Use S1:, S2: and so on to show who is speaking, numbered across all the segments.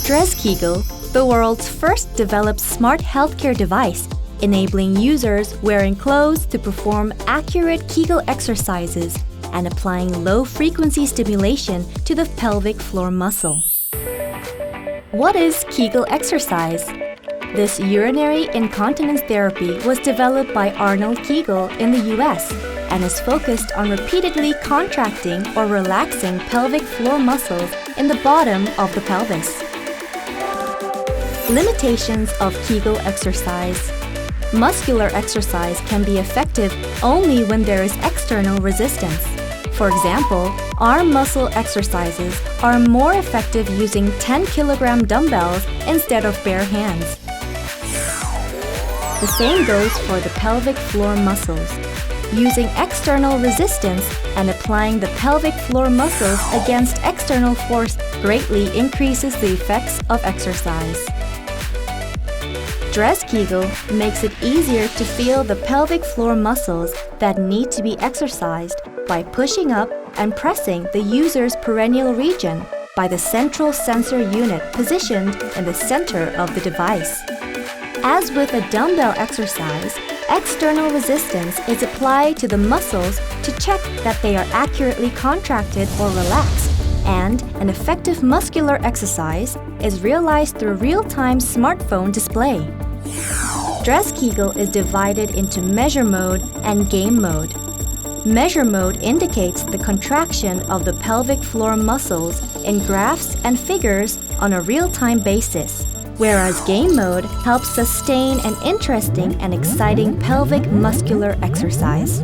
S1: Dres Kegel, the world's first developed smart healthcare device, enabling users wearing clothes to perform accurate Kegel exercises and applying low-frequency stimulation to the pelvic floor muscle. What is Kegel exercise? This urinary incontinence therapy was developed by Arnold Kegel in the US and is focused on repeatedly contracting or relaxing pelvic floor muscles in the bottom of the pelvis. Limitations of Kegel exercise. Muscular exercise can be effective only when there is external resistance. For example, arm muscle exercises are more effective using 10-kilogram dumbbells instead of bare hands. The same goes for the pelvic floor muscles. Using external resistance and applying the pelvic floor muscles against external force greatly increases the effects of exercise. Dres Kegel makes it easier to feel the pelvic floor muscles that need to be exercised by pushing up and pressing the user's perineal region by the central sensor unit positioned in the center of the device. As with a dumbbell exercise, external resistance is applied to the muscles to check that they are accurately contracted or relaxed, and an effective muscular exercise is realized through real-time smartphone display. Dres Kegel is divided into measure mode and game mode. Measure mode indicates the contraction of the pelvic floor muscles in graphs and figures on a real-time basis, whereas game mode helps sustain an interesting and exciting pelvic muscular exercise.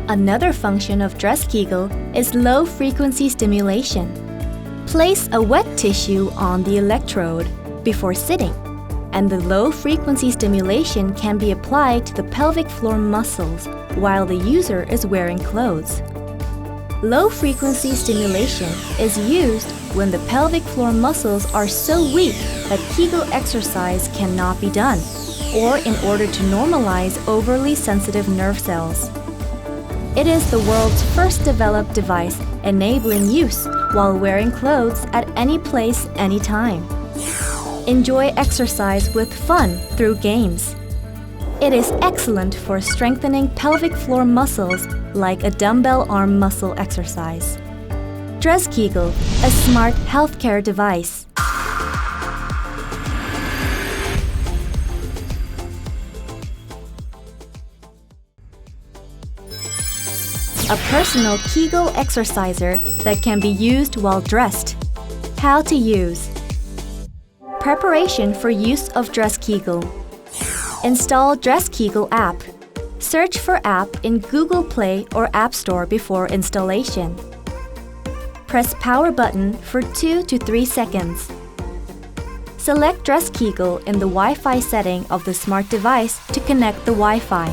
S1: Another function of Dres Kegel is low-frequency stimulation. Place a wet tissue on the electrode before sitting, and the low-frequency stimulation can be applied to the pelvic floor muscles while the user is wearing clothes. Low-frequency stimulation is used when the pelvic floor muscles are so weak that Kegel exercise cannot be done, or in order to normalize overly sensitive nerve cells. It is the world's first developed device enabling use while wearing clothes at any place, anytime. Enjoy exercise with fun through games. It is excellent for strengthening pelvic floor muscles like a dumbbell arm muscle exercise. Dres Kegel, a smart healthcare device. A personal Kegel exerciser that can be used while dressed. How to use. Preparation for use of Dres Kegel. Install Dres Kegel app. Search for app in Google Play or App Store before installation. Press power button for 2 to 3 seconds. Select Dres Kegel in the Wi-Fi setting of the smart device to connect the Wi-Fi.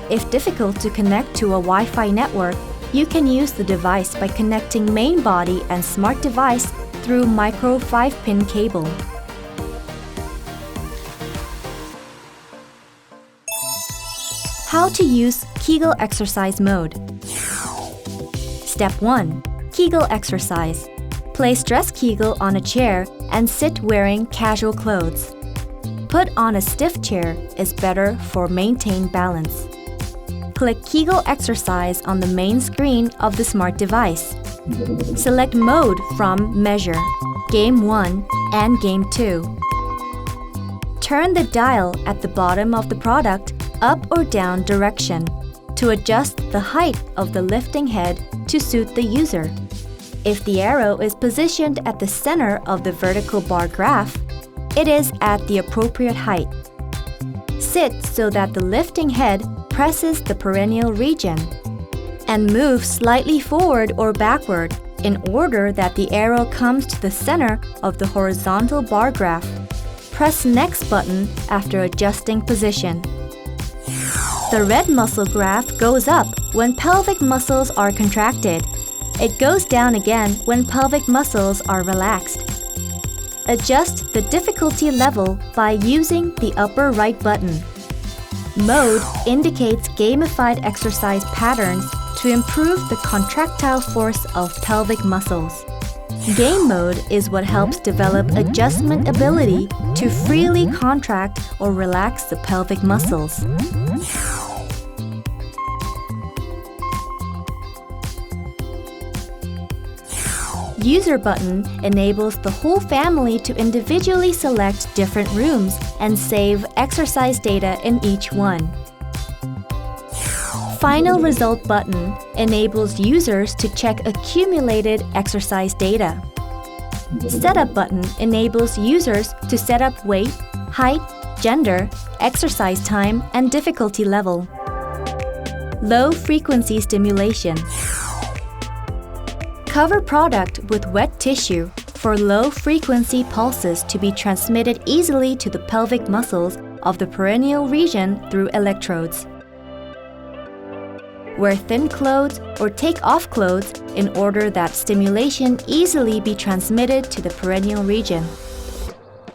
S1: If difficult to connect to a Wi-Fi network, you can use the device by connecting main body and smart device through micro 5-pin cable. How to use Kegel exercise mode. Step 1. Kegel exercise. Place Dres Kegel on a chair and sit wearing casual clothes. Put on a stiff chair is better for maintain balance. Click Kegel exercise on the main screen of the smart device. Select mode from Measure, Game 1 and Game 2. Turn the dial at the bottom of the product up or down direction to adjust the height of the lifting head to suit the user. If the arrow is positioned at the center of the vertical bar graph, it is at the appropriate height. Sit so that the lifting head presses the perineal region, and move slightly forward or backward in order that the arrow comes to the center of the horizontal bar graph. Press Next button after adjusting position. The red muscle graph goes up when pelvic muscles are contracted. It goes down again when pelvic muscles are relaxed. Adjust the difficulty level by using the upper right button. Mode indicates gamified exercise patterns to improve the contractile force of pelvic muscles. Game mode is what helps develop adjustment ability to freely contract or relax the pelvic muscles. User button enables the whole family to individually select different rooms and save exercise data in each one. Final result button enables users to check accumulated exercise data. Setup button enables users to set up weight, height, gender, exercise time, and difficulty level. Low frequency stimulation. Cover product with wet tissue for low-frequency pulses to be transmitted easily to the pelvic muscles of the perineal region through electrodes. Wear thin clothes or take off clothes in order that stimulation easily be transmitted to the perineal region.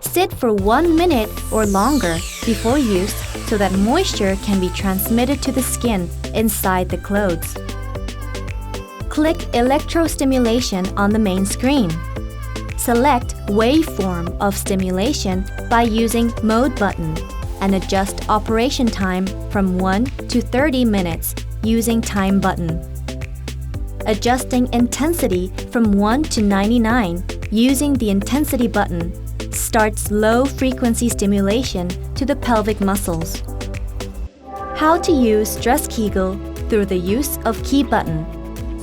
S1: Sit for 1 minute or longer before use so that moisture can be transmitted to the skin inside the clothes. Click electrostimulation on the main screen. Select waveform of stimulation by using Mode button and adjust operation time from 1 to 30 minutes using Time button. Adjusting intensity from 1 to 99 using the Intensity button starts low-frequency stimulation to the pelvic muscles. How to use Dres Kegel through the use of Key button.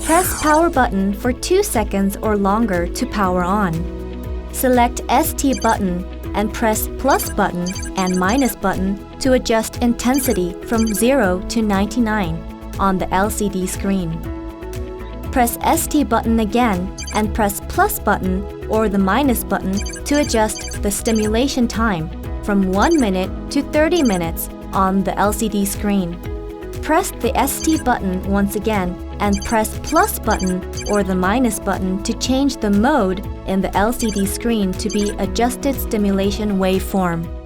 S1: Press Power button for 2 seconds or longer to power on. Select ST button and press Plus button and Minus button to adjust intensity from 0 to 99 on the LCD screen. Press ST button again and press Plus button or the Minus button to adjust the stimulation time from 1 minute to 30 minutes on the LCD screen. Press the ST button once again and press Plus button or the Minus button to change the mode in the LCD screen to be adjusted stimulation waveform.